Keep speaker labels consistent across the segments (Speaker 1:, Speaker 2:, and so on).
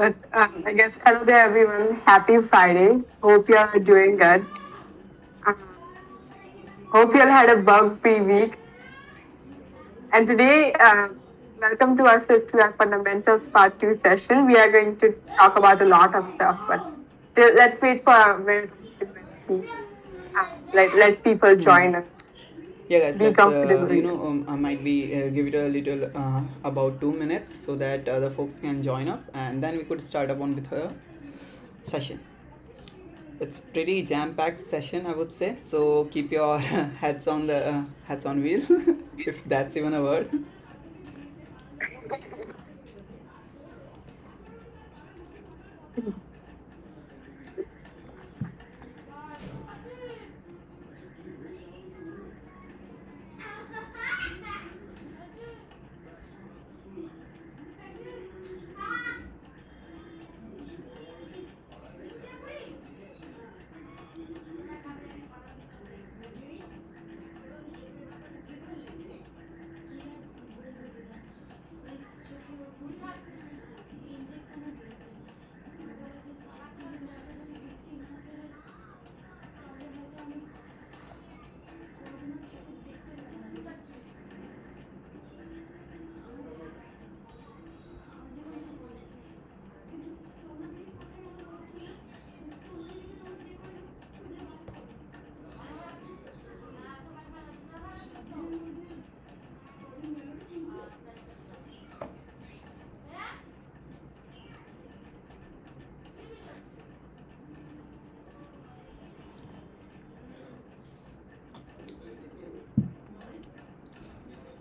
Speaker 1: But I guess hello there, everyone. Happy Friday. Hope you are doing good. Uh, Hope you all had a bug-free week. And today, welcome to our SwiftUI Fundamentals Part 2 session. We are going to talk about a lot of stuff, but let's wait for a minute and see. Let people
Speaker 2: Hmm.
Speaker 1: join and
Speaker 2: Yeah, guys,
Speaker 1: be
Speaker 2: let's
Speaker 1: comfortable.
Speaker 2: I might be give it a little about 2 minutes so that other folks can join up, and then we could start up on with a session. It's pretty jam-packed session, I would say. So keep your heads on wheel, if that's even a word.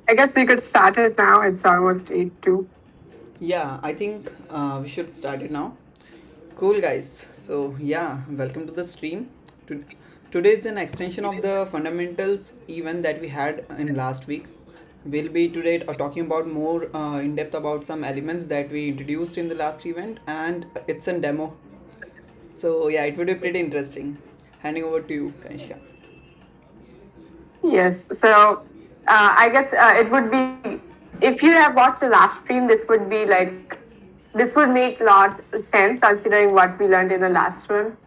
Speaker 1: I guess we could start it now. It's almost 8 2.
Speaker 2: Yeah, I think we should start it now. Cool, guys. So, yeah, welcome to the stream. To- Today is an extension of the fundamentals event that we had in last week. We'll be today talking about more in depth about some elements that we introduced in the last event, and it's a demo. So, yeah, it would be pretty interesting. Handing over to you, Kanishka.
Speaker 1: Yes. So I guess it would be if you have watched the last stream, this would make a lot sense considering what we learned in the last one.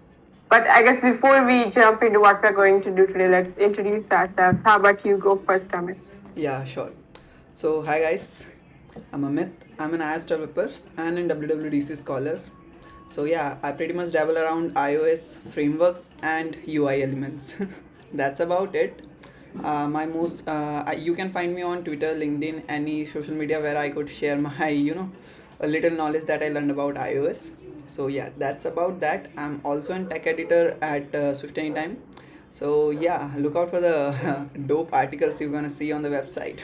Speaker 1: But I guess before we jump into what we're going to do today, let's introduce ourselves. How about you go first, Amit?
Speaker 2: Yeah, sure. So, hi guys, I'm Amit. I'm an iOS developer and in WWDC scholars. So, yeah, I pretty much dabble around iOS frameworks and UI elements. That's about it. You can find me on Twitter, LinkedIn, any social media where I could share my, a little knowledge that I learned about iOS. So, yeah, that's about that. I'm also an tech editor at Swift Anytime. So yeah, look out for the dope articles you're gonna see on the website.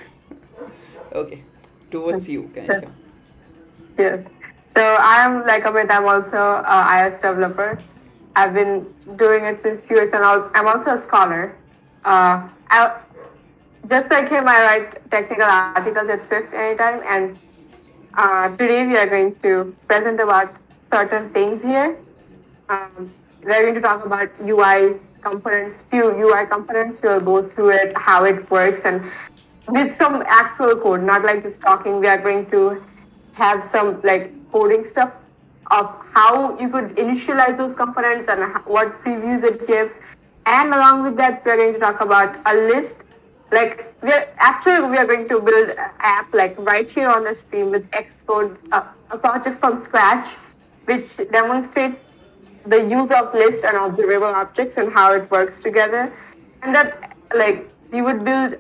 Speaker 2: Okay, towards you, Kanishka.
Speaker 1: Yes. So I'm like Amit. I'm also a iOS developer. I've been doing it since few years, and I'm also a scholar. I, just like him, I write technical articles at Swift anytime, and today we are going to present about certain things here. We're going to talk about UI components, few UI components. We'll go through it, how it works, and with some actual code, not like just talking. We are going to have some like coding stuff of how you could initialize those components and what previews it gives. And along with that, we're going to talk about a list. Like we are going to build an app like right here on the screen with Xcode, a project from scratch, which demonstrates the use of list and observable objects and how it works together. And that like we would build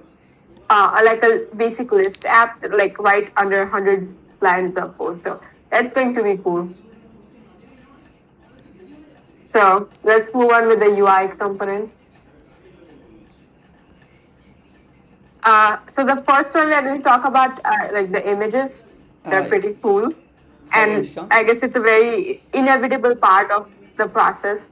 Speaker 1: like a basic list app like right under 100 lines of code. So that's going to be cool. So let's move on with the UI components. So the first one we're going to talk about like the images. They're
Speaker 2: Yeah.
Speaker 1: pretty cool,
Speaker 2: Hi,
Speaker 1: and
Speaker 2: Kanishka.
Speaker 1: I guess it's a very inevitable part of the process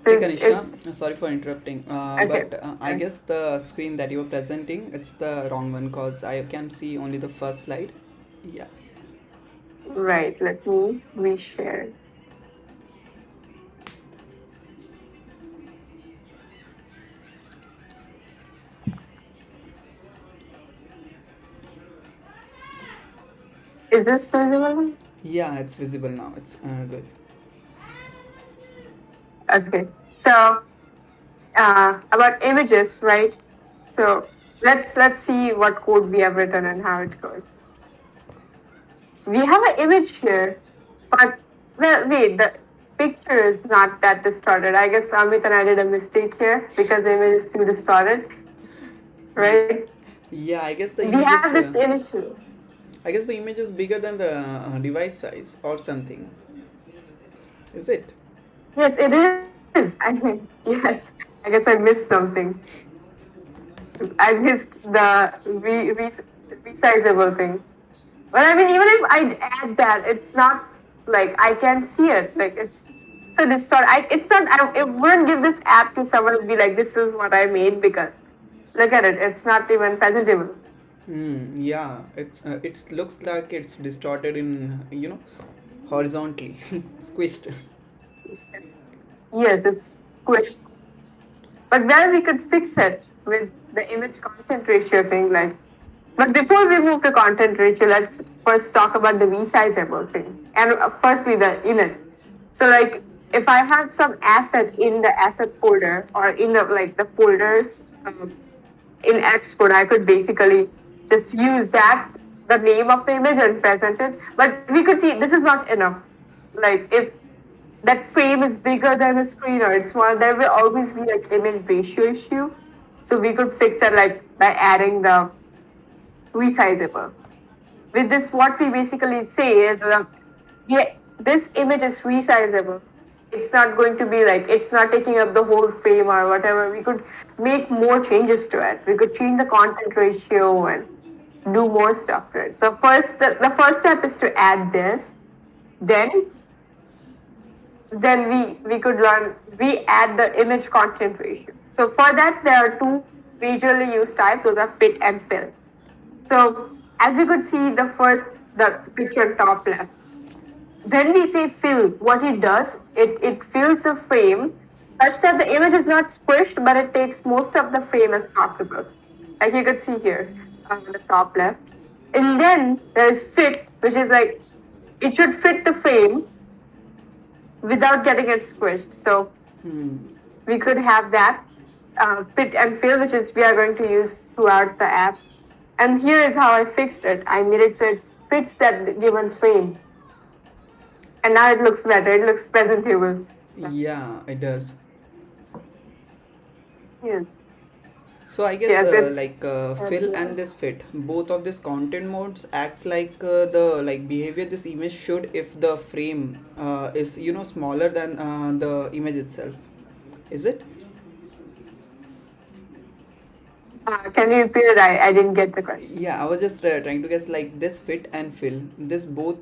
Speaker 2: Hey,
Speaker 1: since
Speaker 2: Kanishka.
Speaker 1: it's
Speaker 2: Sorry for interrupting,
Speaker 1: okay.
Speaker 2: but I guess the screen that you were presenting it's the wrong one because I can see only the first slide. Yeah.
Speaker 1: Right. Let me reshare. Is this visible?
Speaker 2: Yeah, it's visible now. It's good.
Speaker 1: Okay. So about images, right? So let's see what code we have written and how it goes. We have an image here, but well, wait, the picture is not that distorted. I guess Amit and I did a mistake here because the image is too distorted,
Speaker 2: Ye-
Speaker 1: right?
Speaker 2: Yeah, I guess the
Speaker 1: We
Speaker 2: image
Speaker 1: have
Speaker 2: is.
Speaker 1: this initial.
Speaker 2: I guess the image is bigger than the device size or something. Is it?
Speaker 1: Yes, it is. I mean, yes. I guess I missed something. I missed the resizable thing. But I mean, even if I add that, it's not like I can see it. Like it's so distorted. It's not. It wouldn't give this app to someone and be like, "This is what I made," because look at it. It's not even presentable.
Speaker 2: Yeah, it looks like it's distorted in horizontally, squished.
Speaker 1: Yes, it's squished. But then we could fix it with the image content ratio thing. Like, but before we move to content ratio, let's first talk about the resizable thing. And firstly, the init. So, like, if I have some asset in the asset folder or in the like the folders in Xcode, I could basically just use that the name of the image and present it. But we could see this is not enough. Like, if that frame is bigger than the screen or it's small, there will always be like image ratio issue. So we could fix that like by adding the resizable. With this, what we basically say is, yeah, this image is resizable. It's not going to be like it's not taking up the whole frame or whatever. We could make more changes to it. We could change the content ratio and do more stuff to it. So first, the first step is to add this. Then we could learn we add the image content ratio. So for that there are two majorly used types. Those are fit and fill. So as you could see the picture top left. When we say fill, what it does, it fills the frame such that the image is not squished, but it takes most of the frame as possible. Like you could see here on the top left. And then there's fit, which is like it should fit the frame without getting it squished. So we could have that fit and fill, which is we are going to use throughout the app. And here is how I fixed it. I made it so it fits that given frame. And now it looks better. It looks presentable.
Speaker 2: Yeah, it does.
Speaker 1: Yes.
Speaker 2: So I guess
Speaker 1: Yes, it's
Speaker 2: fill and this fit, both of these content modes acts like the like behavior this image should if the frame is smaller than the image itself. Is it?
Speaker 1: can you repeat it? I didn't get the question.
Speaker 2: Yeah, I was just trying to guess like this fit and fill. This both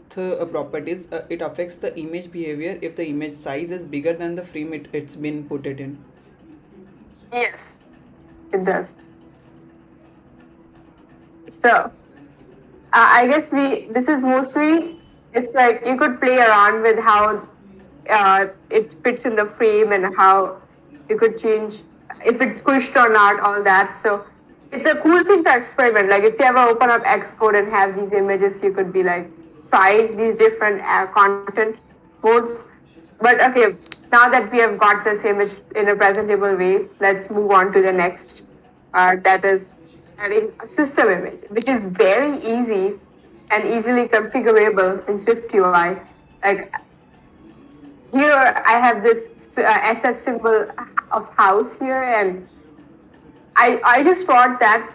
Speaker 2: properties it affects the image behavior if the image size is bigger than the frame it's been put it in.
Speaker 1: Yes, it does. So I guess this is mostly it's like you could play around with how it fits in the frame and how you could change if it's squished or not, all that. So it's a cool thing to experiment. Like if you ever open up Xcode and have these images, you could be like try these different content modes. But okay, now that we have got this image in a presentable way, let's move on to the next. That is adding a system image, which is very easy and easily configurable in SwiftUI. Like here, I have this SF symbol of house here, and I just wrote that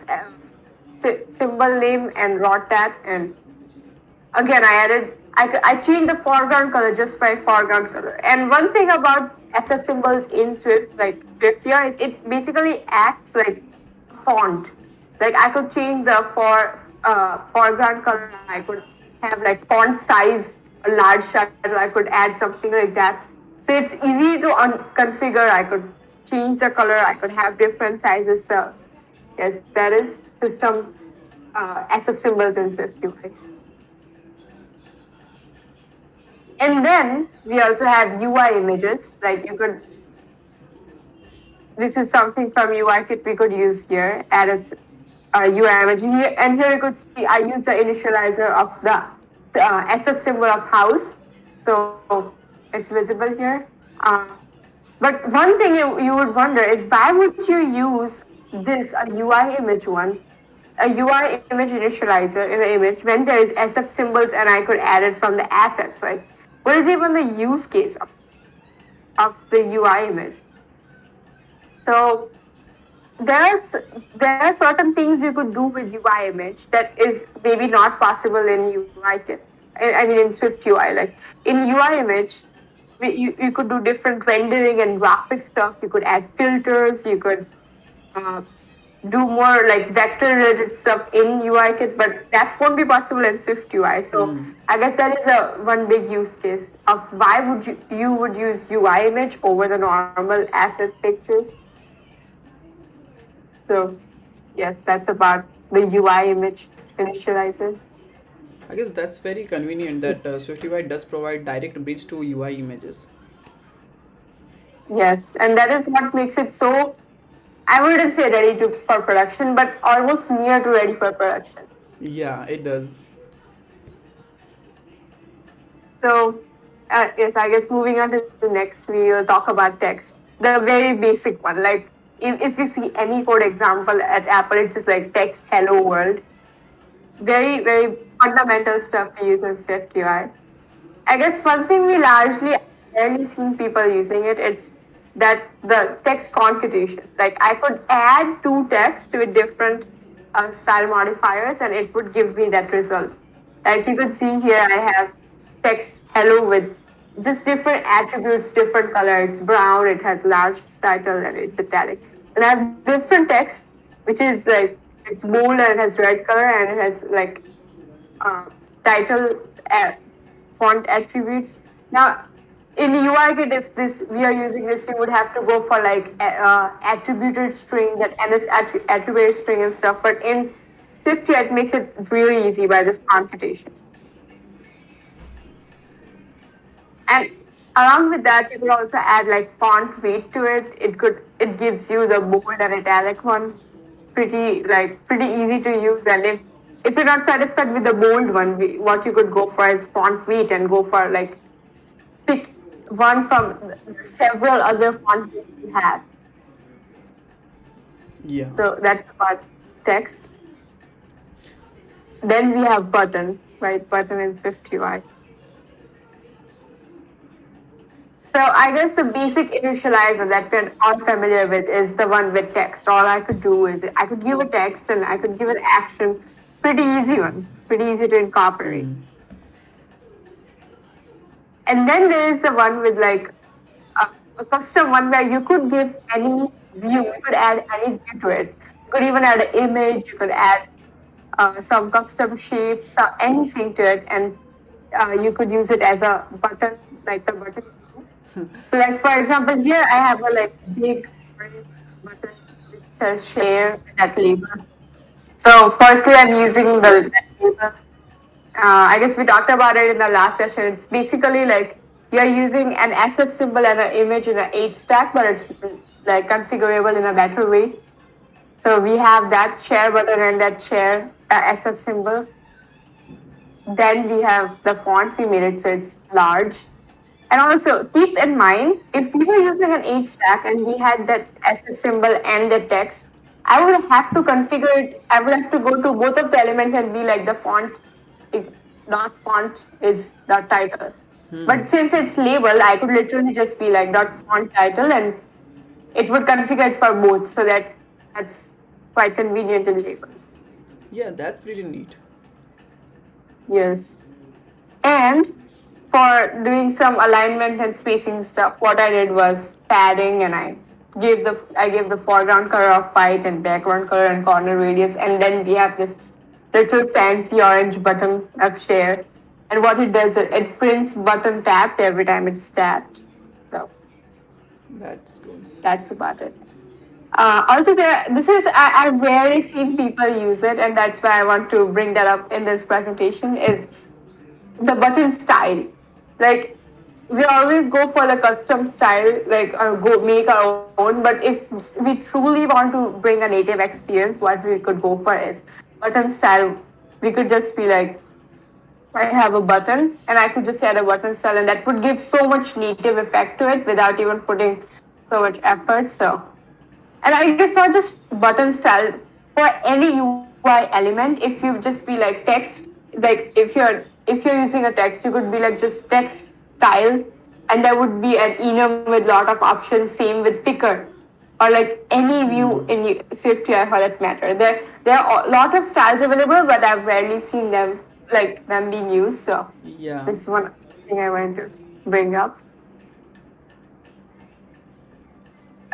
Speaker 1: symbol name and wrote that, and again I changed the foreground color just by foreground color. And one thing about SF symbols in Swift, like SwiftUI, is it basically acts like font. Like I could change the foreground color. I could have like font size, a large shadow. I could add something like that. So it's easy to configure. I could change the color. I could have different sizes. So yes, that is system SF symbols in SwiftUI. And then we also have UI images. Like you could, this is something from UI kit we could use here. Add its UI image here, and here you could see I use the initializer of the SF symbol of house. So it's visible here. But one thing you would wonder is why would you use this a UI image one, a UI image initializer in an image when there is SF symbols and I could add it from the assets? Like, what is even the use case of the UI image? So there are there are certain things you could do with UI image that is maybe not possible in UI kit. I mean in SwiftUI. Like in UI image, you could do different rendering and graphic stuff. You could add filters. You could uh, do more like vector related stuff in UI kit, but that won't be possible in SwiftUI. So I guess that is a one big use case of why would you would use UI image over the normal asset pictures. So yes, that's about the UI image initializer.
Speaker 2: I guess that's very convenient that SwiftUI does provide direct bridge to UI images.
Speaker 1: Yes, and that is what makes it so, I wouldn't say ready to for production, but almost near to ready for production.
Speaker 2: Yeah, it does.
Speaker 1: So yes, I guess moving on to the next, we will talk about text, the very basic one. Like if you see any code example at Apple, it's just like text hello world. Very fundamental stuff we use in SwiftUI. I guess one thing we largely rarely seen people using it, it's that the text concatenation. Like I could add two text with different style modifiers and it would give me that result. Like you could see here, I have text hello with just different attributes, different color. It's brown, it has large title, and it's italic. And I have different text, which is like it's bold and it has red color and it has like title font attributes. Now, in UI kit, if this we are using this, we would have to go for like attributed string, that NS attributed string and stuff. But in SwiftUI, it makes it really easy by this computation. And along with that, you could also add like font weight to it. It gives you the bold and italic one. Pretty easy to use. And if you're not satisfied with the bold one, what you could go for is font weight and go for like pick one from several other font weights you have.
Speaker 2: Yeah.
Speaker 1: So that's about text. Then we have button, right? Button in SwiftUI. So I guess the basic initializer that we're all familiar with is the one with text. All I could do is I could give a text and I could give an action. Pretty easy one, pretty easy to incorporate. And then there is the one with like a custom one where you could give any view, you could add any view to it. You could even add an image, you could add some custom shapes, anything to it, and you could use it as a button, like the button. So like for example, here I have a like big button which says share, that label. So firstly, I'm using the label. I guess we talked about it in the last session. It's basically like you're using an SF symbol and an image in an 8 stack, but it's like configurable in a better way. So we have that share button and that share SF symbol. Then we have the font, we made it so it's large. And also keep in mind, if we were using an 8 stack and we had that SF symbol and the text, I would have to configure it. I would have to go to both of the elements and be like the font, dot font is dot title. But since it's label, I could literally just be like dot font title and it would configure it for both. So that's quite convenient in labels.
Speaker 2: Yeah, that's pretty neat.
Speaker 1: Yes. And for doing some alignment and spacing stuff, what I did was padding, and I gave the foreground color of white and background color and corner radius, and then we have this little fancy orange button of share. And what it does, it prints button tapped every time it's tapped. So
Speaker 2: That's cool.
Speaker 1: that's about it. Also, I've rarely seen people use it, and that's why I want to bring that up in this presentation. Is the button style. Like we always go for the custom style, like or go make our own. But if we truly want to bring a native experience, what we could go for is button style. We could just be like I have a button and I could just add a button style and that would give so much native effect to it without even putting so much effort. So, and I guess not just button style, for any UI element, if you just be like text, like if you're using a text, you could be like just text style, and there would be an enum with lot of options. Same with picker, or like any view in SwiftUI for that matter. There are a lot of styles available, but I've rarely seen them being used. So
Speaker 2: Yeah.
Speaker 1: this is one thing I wanted to bring up.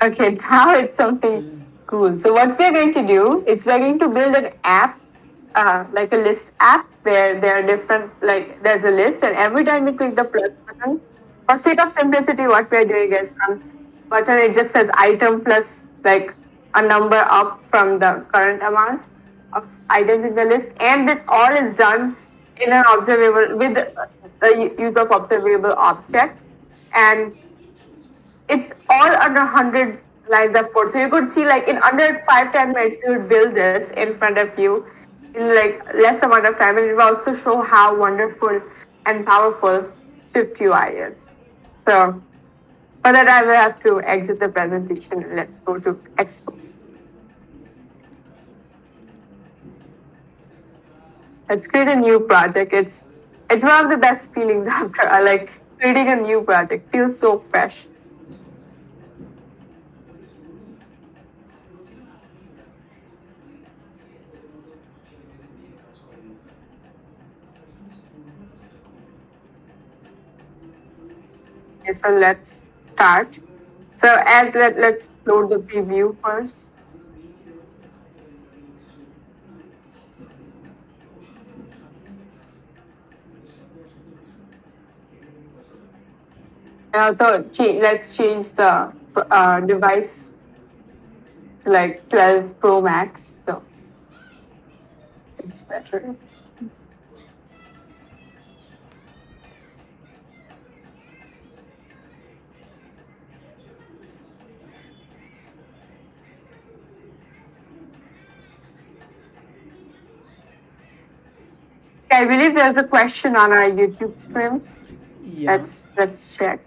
Speaker 1: Okay, now it's something cool. So what we're going to do is we're going to build an app, like a list app, where there are different, like there's a list, and every time we click the plus button, for sake of simplicity, what we're doing is button it just says item plus like a number up from the current amount of items in the list, and this all is done in an observable with the use of observable object, and it's all under 100 lines of code. So you could see like in under 5-10 minutes you would build this in front of you in like less amount of time, and it will also show how wonderful and powerful SwiftUI is. So for that I will have to exit the presentation and let's go to Expo. Let's create a new project. It's one of the best feelings after like creating a new project. Feels so fresh. Okay, so let's start. So let's load the preview first. And also let's change the device to like 12 Pro Max. So it's better. I believe there's a question on our YouTube stream.
Speaker 2: Yeah.
Speaker 1: Let's check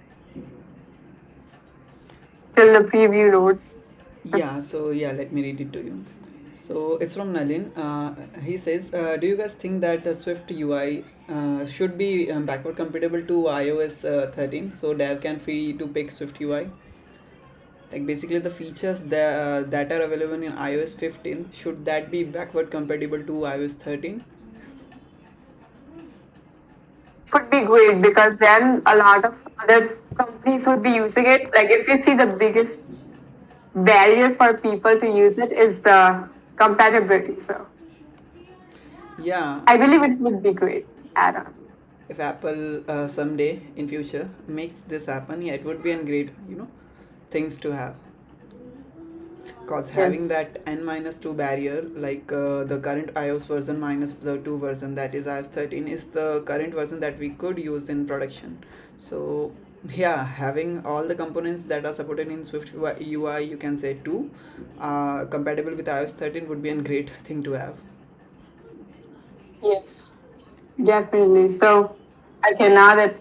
Speaker 1: till the preview loads.
Speaker 2: Yeah, so yeah, let me read it to you. So it's from Nalin. He says, do you guys think that Swift UI should be backward compatible to iOS 13 so dev can free to pick Swift UI? Like basically the features that are available in iOS 15, should that be backward compatible to iOS 13?
Speaker 1: Would be great because then a lot of other companies would be using it. Like if you see the biggest barrier for people to use it is the compatibility. So
Speaker 2: Yeah,
Speaker 1: I believe it would be great add-on.
Speaker 2: if Apple someday in future makes this happen, yeah, it would be a great, things to have. Cause having
Speaker 1: Yes.
Speaker 2: that n minus 2 barrier, like the current iOS version minus the 2 version, that is iOS 13, is the current version that we could use in production. So yeah, having all the components that are supported in Swift UI, you can say 2, compatible with iOS 13 would be a great thing to have.
Speaker 1: Yes. Definitely. So okay, now that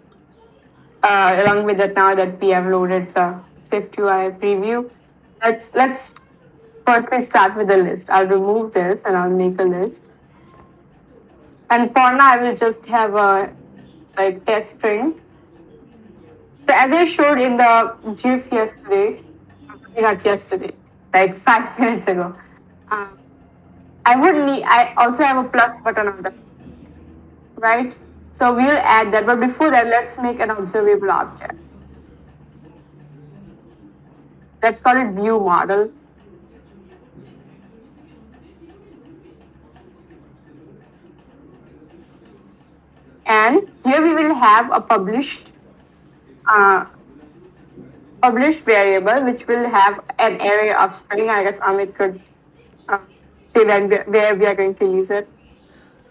Speaker 1: along with that, now that we have loaded the SwiftUI preview, let's firstly start with the list. I'll remove this and I'll make a list. And for now, I will just have a like test string. So as I showed in the GIF yesterday, not yesterday, like 5 minutes ago, um, I also have a plus button on the right. So we'll add that. But before that, let's make an observable object. Let's call it view model. And here we will have a uh, published variable which will have an array of string. I guess Amit could say where we are going to use it.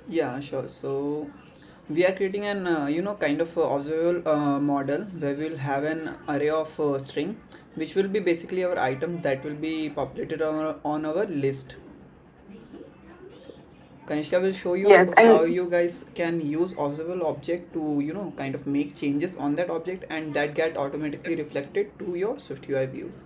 Speaker 2: Yeah, sure. So we are creating an kind of observable model where we'll have an array of string, which will be basically our item that will be populated on our list. So Kanishka will show
Speaker 1: Yes,
Speaker 2: you how
Speaker 1: and
Speaker 2: you guys can use observable object to kind of make changes on that object, and that get automatically reflected to your SwiftUI views.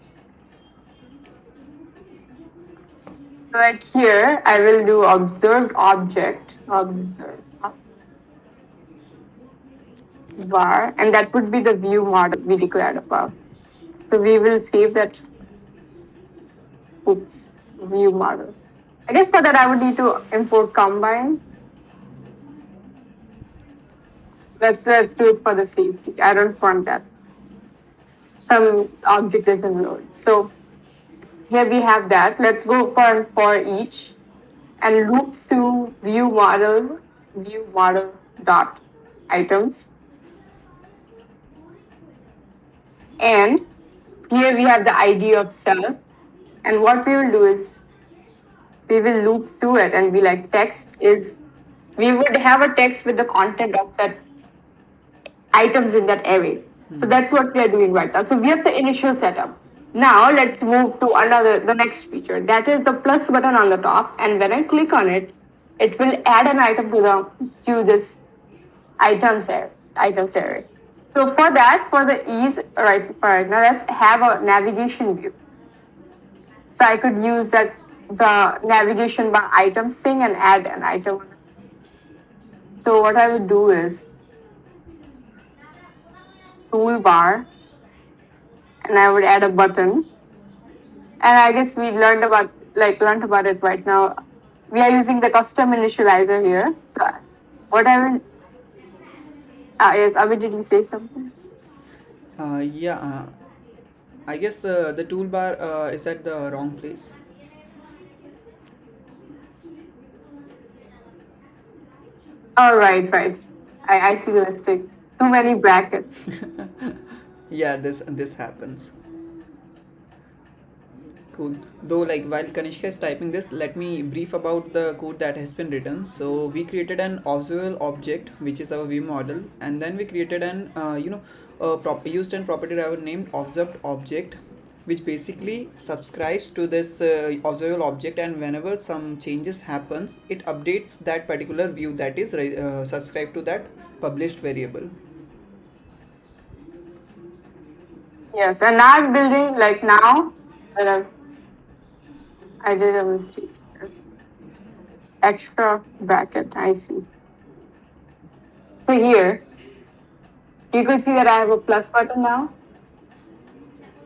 Speaker 1: like here, I will do observed object, observed var, and that would be the view model we declared above. So we will save that, oops, view model. I guess for that I would need to import combine. Let's do it for the safety. I don't want that. Some object doesn't load. So here we have that. Let's go for each and loop through view model dot items. And here we have the ID of self. And what we will do is we will loop through it and be like text is, we would have a text with the content of that items in that array. So that's what we are doing right now. So we have the initial setup. Now let's move to the next feature. That is the plus button on the top. And when I click on it, it will add an item to this items array. So for that, for the ease, right now, let's have a navigation view. So I could use the navigation by items thing and add an item. So what I would do is toolbar, and I would add a button. And I guess we learned about it right now. We are using the custom initializer here. So what I will, yes, Abhi, did you say something?
Speaker 2: Yeah, I guess the toolbar is at the wrong place.
Speaker 1: Oh, right. I see the mistake. Too many brackets.
Speaker 2: Yeah, this happens. Cool. Though, like while Kanishka is typing this, let me brief about the code that has been written. So we created an observable object, which is our view model, and then we created an used an property driver named observed object, which basically subscribes to this observable object, and whenever some changes happens, it updates that particular view that is subscribed to that published variable.
Speaker 1: Yes, and now I'm building like now. uh, I did a mistake. Extra bracket. I see. So here you could see that I have a plus button now.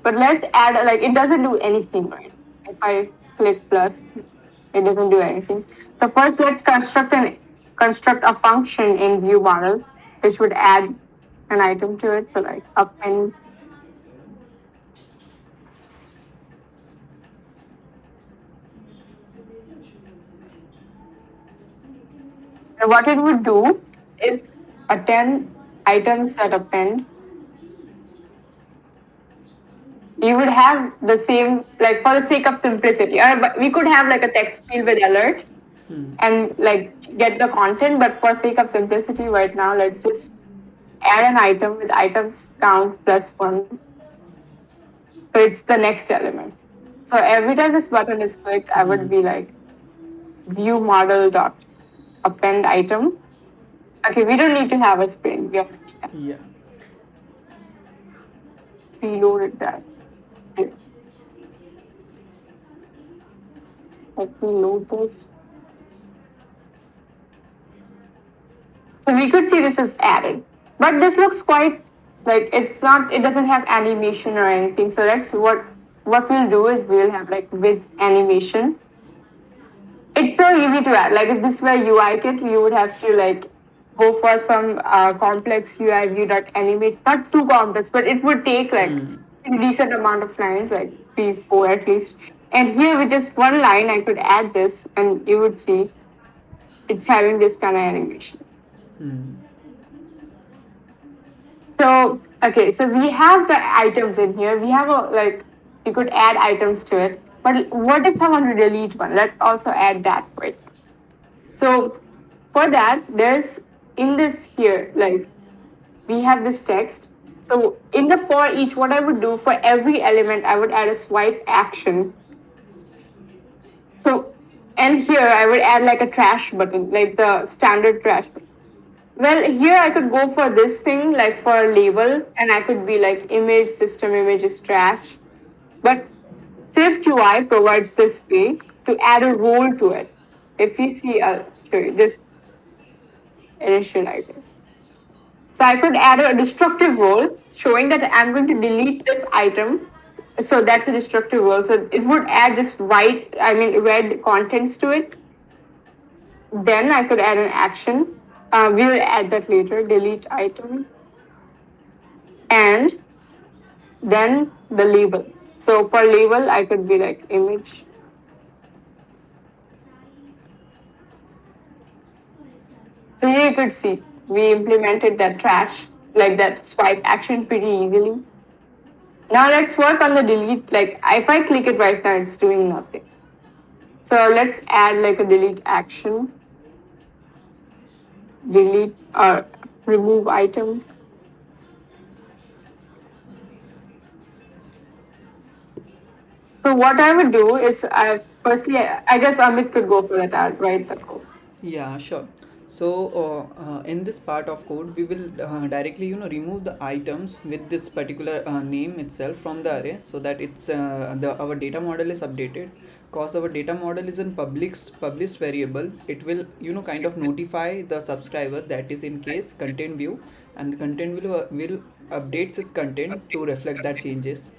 Speaker 1: But let's add, like, it doesn't do anything, right? If I click plus, it doesn't do anything. So first, let's construct a function in view model, which would add an item to it. So like append. And what it would do is attend items that append. You would have the same, like for the sake of simplicity, or but we could have like a text field with alert and like get the content, but for sake of simplicity right now, let's just add an item with items count +1. So it's the next element. So every time this button is clicked, I would be like view model dot append item. Okay, we don't need to have a string. We already have
Speaker 2: Yeah.
Speaker 1: preloaded that. Here. Let me load this. So we could see this is added, but this looks quite like it's not. It doesn't have animation or anything. So that's what we'll do is we'll have like with animation. It's so easy to add. Like if this were UI kit, we would have to like go for some complex UI view dot animate. Not too complex, but it would take like a decent amount of lines, like 3, 4 at least. And here with just one line, I could add this, and you would see it's having this kind of animation. So, okay, so we have the items in here. We have you could add items to it. But what if I want to delete one? Let's also add that quick. So, for that, there's in this here, like, we have this text. So, in the for each, what I would do for every element, I would add a swipe action. So, And here I would add like a trash button, like the standard trash button. Well, here I could go for this thing, like for a label, and I could be like image system image is trash. But SwiftUI provides this way to add a role to it. If you see, I'll show you this initializer. So I could add a destructive role showing that I'm going to delete this item. So that's a destructive role. So it would add just red contents to it. Then I could add an action. We will add that later, delete item. And then the label. So for label, I could be like image. So here you could see we implemented that trash, like that swipe action pretty easily. Now let's work on the delete. Like if I click it right now, it's doing nothing. So let's add like a delete action. Delete or remove item. So what I would do is, firstly, I guess Amit could go for that. I'll write the code.
Speaker 2: Yeah, sure. So in this part of code, we will directly remove the items with this particular name itself from the array, so that it's the our data model is updated. Cause our data model is in published variable, it will kind of notify the subscriber that is in case content view, and the content will updates its content to reflect that changes.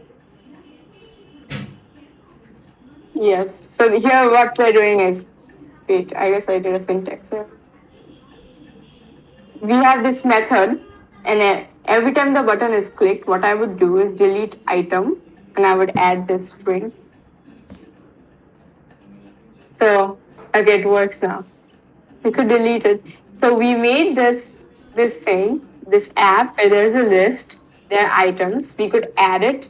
Speaker 1: Yes. So here what we're doing is, wait, I guess I did a syntax here. We have this method, and every time the button is clicked, what I would do is delete item, and I would add this string. So okay, it works now. We could delete it. So we made this thing, this app where there's a list, there are items. We could add it.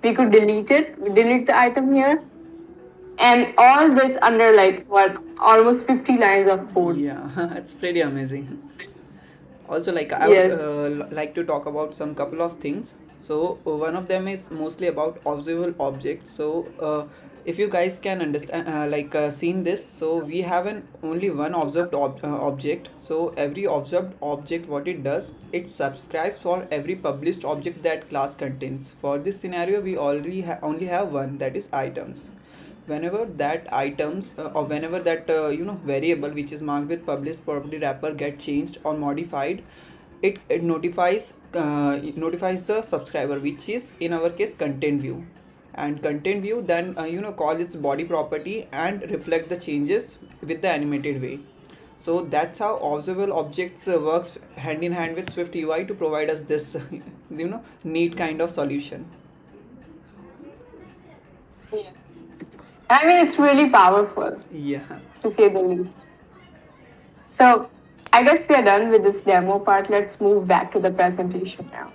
Speaker 1: We could delete it. We delete the item here, and all this under like what, almost 50 lines of code.
Speaker 2: Yeah, it's pretty amazing. Also, like I would
Speaker 1: Yes.
Speaker 2: like to talk about some couple of things. So one of them is mostly about observable objects. So if you guys can understand seen this, so we have an only one object. So every observed object, what it does, it subscribes for every published object that class contains. For this scenario, we already only have one, that is items. Whenever that items or whenever that variable which is marked with published property wrapper get changed or modified, it notifies the subscriber, which is in our case content view, and content view then call its body property and reflect the changes with the animated way. So that's how observable objects works hand in hand with Swift UI to provide us this neat kind of solution.
Speaker 1: Yeah. I mean, it's really powerful,
Speaker 2: Yeah,
Speaker 1: to say the least. So I guess we are done with this demo part. Let's move back to the presentation now.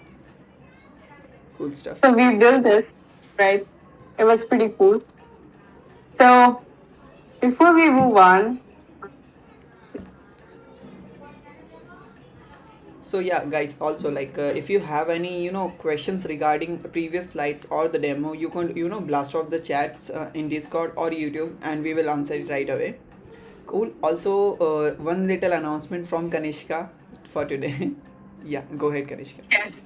Speaker 2: cool stuff.
Speaker 1: So we built this, right? It was pretty cool. So before we move on,
Speaker 2: So yeah, guys, also like if you have any questions regarding previous slides or the demo, you can blast off the chats in Discord or YouTube, and we will answer it right away. Cool. Also, one little announcement from Kanishka for today. Yeah, go ahead, Kanishka.
Speaker 1: yes.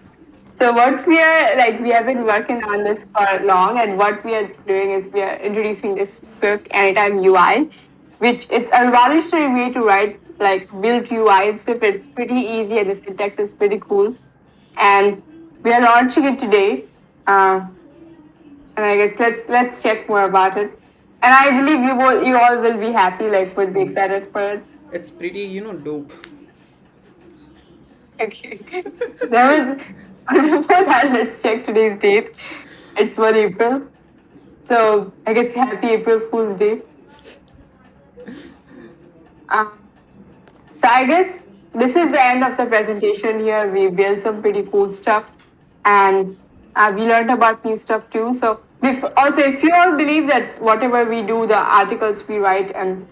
Speaker 1: So what we are like, we have been working on this for long, and what we are doing is we are introducing this Swift Anytime UI, which it's a revolutionary way to write like build UI in Swift. It's pretty easy, and the syntax is pretty cool. And we are launching it today. And I guess let's check more about it. And I believe you all will be happy, like would be excited for it.
Speaker 2: It's pretty dope.
Speaker 1: Okay. There was before that, let's check today's date. It's 1 April. So I guess happy April Fool's Day. So I guess this is the end of the presentation here. We built some pretty cool stuff, and we learned about new stuff too. So also, if you all believe that whatever we do, the articles we write and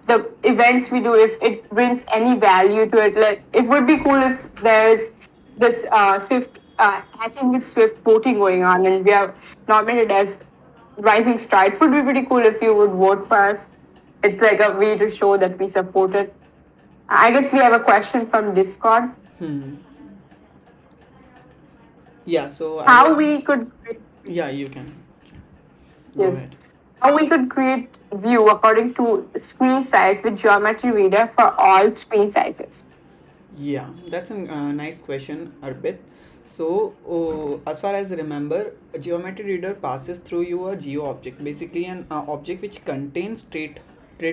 Speaker 1: the events we do, if it brings any value to it, like it would be cool if there's this Swift hacking with Swift voting going on, and we are nominated as Rising Star. It would be pretty cool if you would vote for us. It's like a way to show that we support it. I guess we have a question from Discord.
Speaker 2: Hmm. Yeah, so I
Speaker 1: How
Speaker 2: was.
Speaker 1: we could
Speaker 2: Yeah, you can. Go
Speaker 1: yes,
Speaker 2: ahead.
Speaker 1: how we could create view according to screen size with geometry reader for all screen sizes.
Speaker 2: Yeah, that's a nice question, Arpit. So, as far as I remember, a geometry reader passes through your geo object, basically an object which contains trait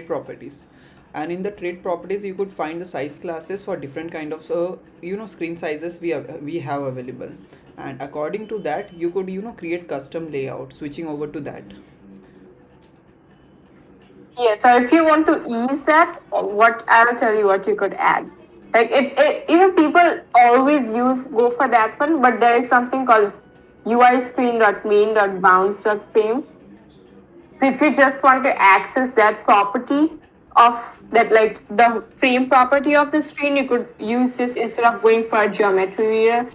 Speaker 2: properties. And in the trait properties, you could find the size classes for different kind of screen sizes we have available. And according to that, you could create custom layout, switching over to that.
Speaker 1: Yeah, so if you want to ease that, what I'll tell you what you could add. Like even people always go for that one, but there is something called UI screen.main.bounds.frame. So if you just want to access that property of that, like the frame property of the screen, you could use this instead of going for a geometry reader.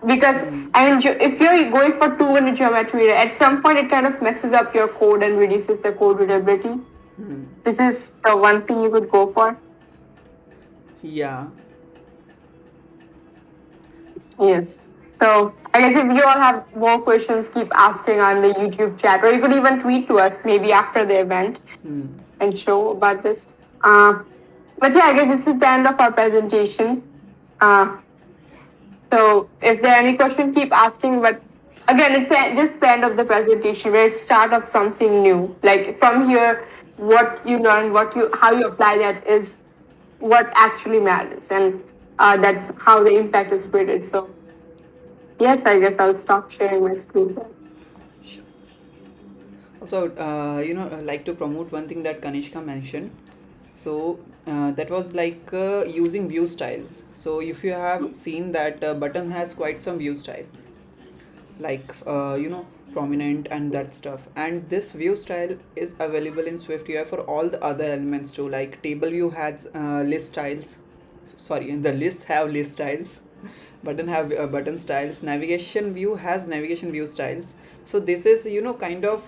Speaker 1: Because
Speaker 2: Hmm.
Speaker 1: I mean, if you're going for 2 minute geometry reader, at some point it kind of messes up your code and reduces the code readability.
Speaker 2: Hmm.
Speaker 1: This is the one thing you could go for.
Speaker 2: Yeah.
Speaker 1: Yes. So I guess if you all have more questions, keep asking on the YouTube chat, or you could even tweet to us maybe after the event
Speaker 2: Hmm.
Speaker 1: and show about this. But yeah, I guess this is the end of our presentation. Uh, so if there are any questions, keep asking. But again, it's just the end of the presentation where it's start of something new. Like from here, what you learn, how you apply that is what actually matters, and that's how the impact is created. So yes, I guess I'll stop sharing my screen then.
Speaker 2: Sure. Also, like to promote one thing that Kanishka mentioned. So that was like using view styles. So if you have seen that button has quite some view style, like prominent and that stuff. And this view style is available in SwiftUI for all the other elements too. Like table view has list styles. Sorry, the list have list styles. Button have button styles. Navigation view has navigation view styles. So this is kind of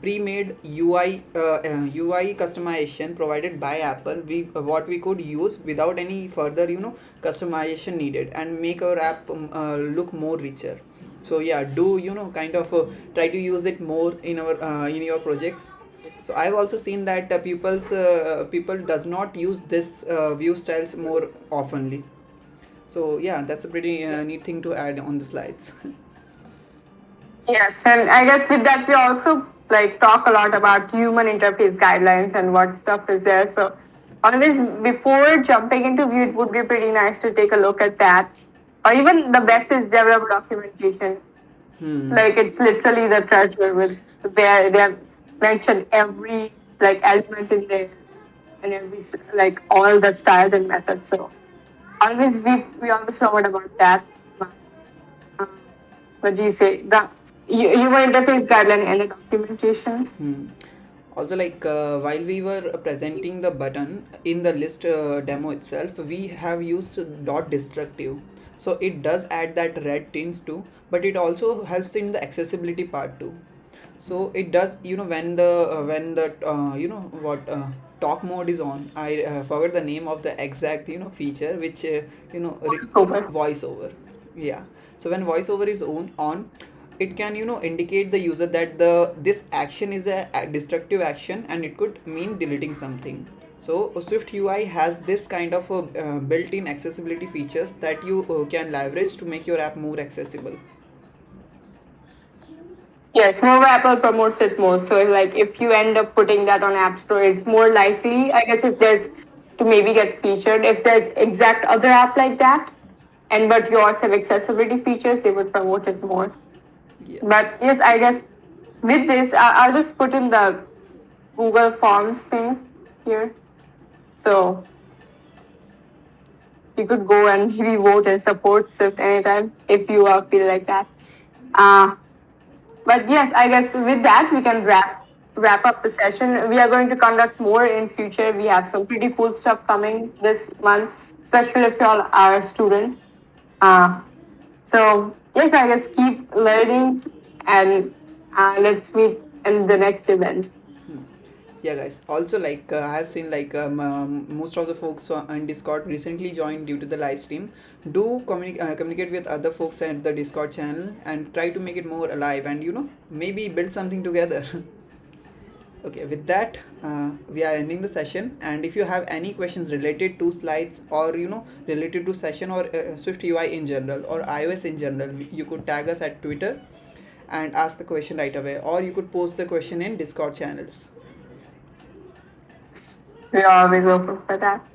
Speaker 2: pre-made UI customization provided by Apple. We what we could use without any further customization needed, and make our app look more richer. So yeah, do kind of try to use it more in your projects. So I've also seen that people does not use this view styles more oftenly. So yeah, that's a pretty neat thing to add on the slides.
Speaker 1: Yes, and I guess with that we also like talk a lot about human interface guidelines and what stuff is there. So always before jumping into view, it would be pretty nice to take a look at that. Or even the best is developer documentation.
Speaker 2: Hmm.
Speaker 1: Like it's literally the treasure with where they have mentioned every like element in there and like all the styles and methods. So always we always forward about that. But, what do you say? The human interface guideline and the documentation.
Speaker 2: Hmm. Also, like while we were presenting the button in the list demo itself, we have used dot destructive. So it does add that red tints too, but it also helps in the accessibility part too. So it does, when the what talk mode is on. I forgot the name of the exact feature which
Speaker 1: Over.
Speaker 2: voiceover. Yeah. So when voiceover is on, it can indicate the user that this action is a destructive action, and it could mean deleting something. So Swift UI has this kind of built-in accessibility features that you can leverage to make your app more accessible.
Speaker 1: Yes, more Apple promotes it more. So like if you end up putting that on App Store, it's more likely, I guess, if there's to maybe get featured. If there's exact other app like that, and but yours have accessibility features, they would promote it more.
Speaker 2: Yeah.
Speaker 1: But yes, I guess with this, I'll just put in the Google Forms thing here. So you could go and maybe vote and support Swift anytime if you feel like that. Uh, but yes, I guess with that we can wrap up the session. We are going to conduct more in future. We have some pretty cool stuff coming this month, especially if you all are a student. Uh, so yes, I guess keep learning and let's meet in the next event.
Speaker 2: Hmm. Yeah, guys. Also, like I have seen like most of the folks on Discord recently joined due to the live stream. Do communicate with other folks at the Discord channel and try to make it more alive, and maybe build something together. Okay, with that, we are ending the session. And if you have any questions related to slides, or related to session, or Swift UI in general, or iOS in general, you could tag us at Twitter and ask the question right away, or you could post the question in Discord channels.
Speaker 1: We're always open for that.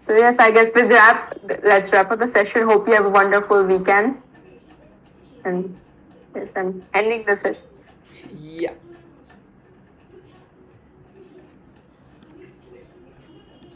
Speaker 1: So yes, I guess with that, let's wrap up the session. Hope you have a wonderful weekend. And yes, I'm ending the session.
Speaker 2: Yeah.